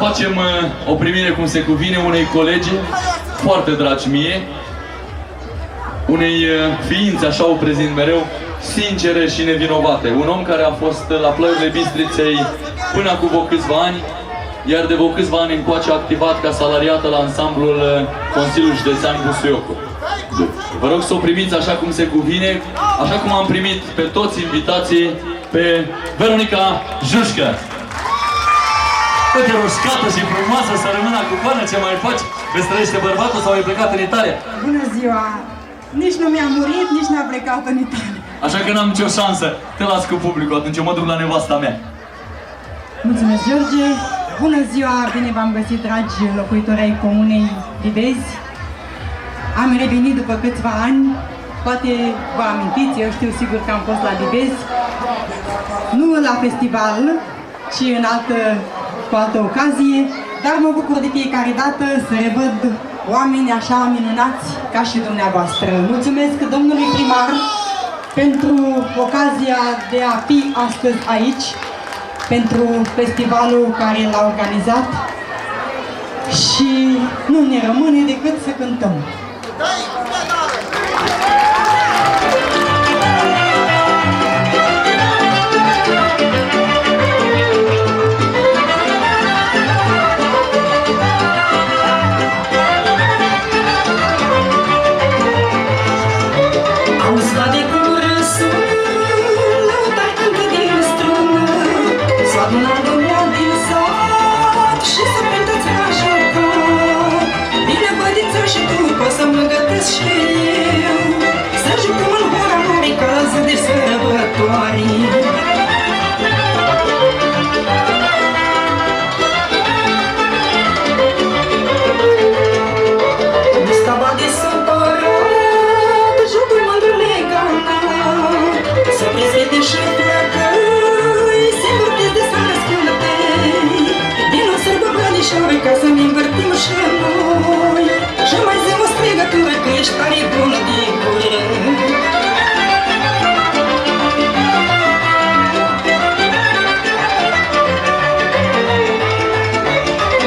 facem o primire cum se cuvine unei colegi foarte dragi mie, unei ființe, așa o prezint mereu, sincere și nevinovate. Un om care a fost la Plăurile Bistriței până acum câțiva ani, iar de câțiva ani încoace a activat ca salariată la ansamblul Consiliului Județean Busuiocu. Vă rog să o primiți așa cum se cuvine, așa cum am primit pe toți invitații pe Veronica Jușcă. Uite, roșcată și frumoasă, să rămână cu coană, ce mai faci? Vezi, trăiește bărbatul sau ai plecat în Italia? Bună ziua! Nici nu mi-a murit, nici n-a plecat în Italia. Așa că n-am nicio șansă. Te las cu publicul, atunci eu mă duc la nevasta mea. Mulțumesc, George! Bună ziua! Bine v-am găsit, dragi locuitori ai Comunei Livezi. Am revenit după câțiva ani. Poate vă amintiți, eu știu sigur că am fost la Livezi. Nu la festival, ci în cu altă ocazie. Dar mă bucur de fiecare dată să revăd oameni așa minunați ca și dumneavoastră. Mulțumesc domnului primar pentru ocazia de a fi astăzi aici, pentru festivalul care l-a organizat și nu ne rămâne decât să cântăm. Ca să ne învârtim și noi și mai zi o strigătură că ești tare bună de gură.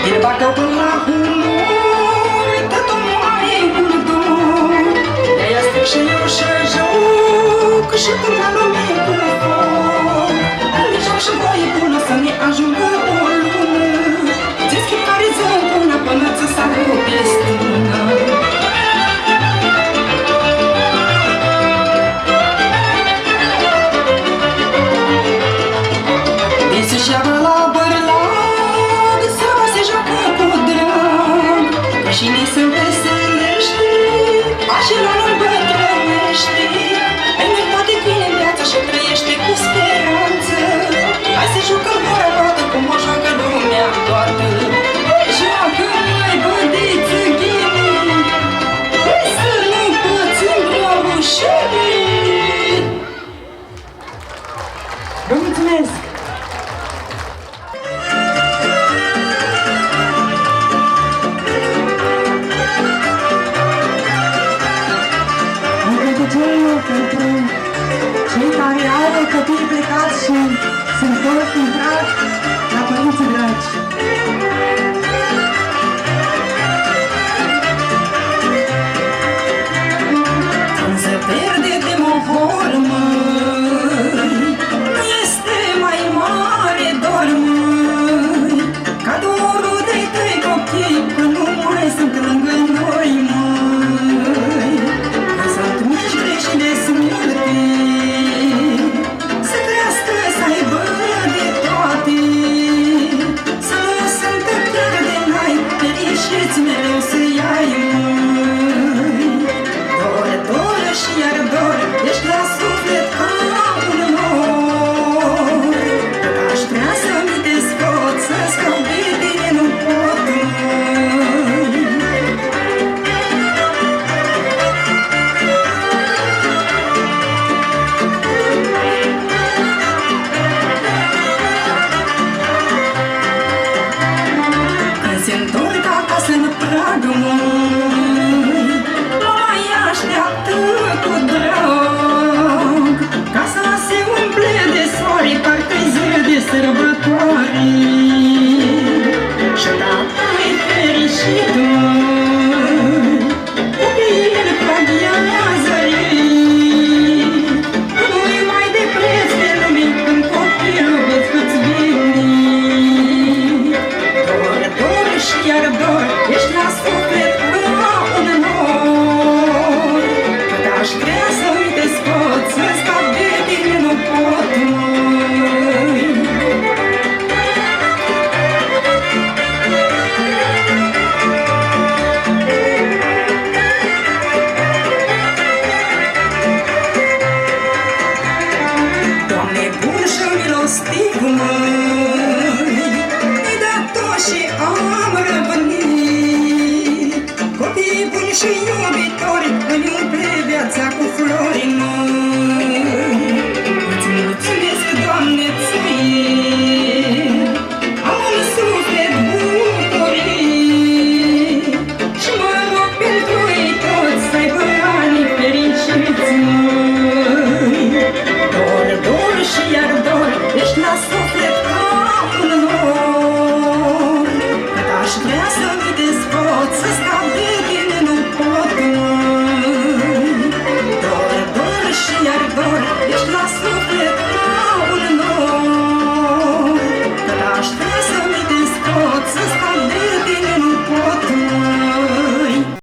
Din Bacău până la Hunor, tot omul are un dor. De-aia stric și eu și joc și până la lume cu foc. Îmi joc și voie bună să ne ajungă o lună. Până ți sară o destină. De Suceava la Bărlag, seara se joacă cu drag, că și ni se veselește, așa la noi bătrânește. Ai mai toate bine în viața fericit, măi, copiii în praghiana zării. Nu-i mai de preț de lume când copilul îți veni. Dor, dor și iar dor, ești la suflet ca un nor. Cât aș vrea să uite scot, să scap de tine nu pot, măi. Doamne bun și milostiv, măi, mi-ai dat tot și am răbănit. Copii buni și iubitori, îmi umple viața cu flori, măi. Îți mulțumesc, Doamne, ție, am un suflet bucurit. Și mă rog pentru ei toți să aibă ani fericiți, măi. Dor, dor și iar dor, ești la suflet ca un nor. Cât aș vrea să-mi dezvot, să scap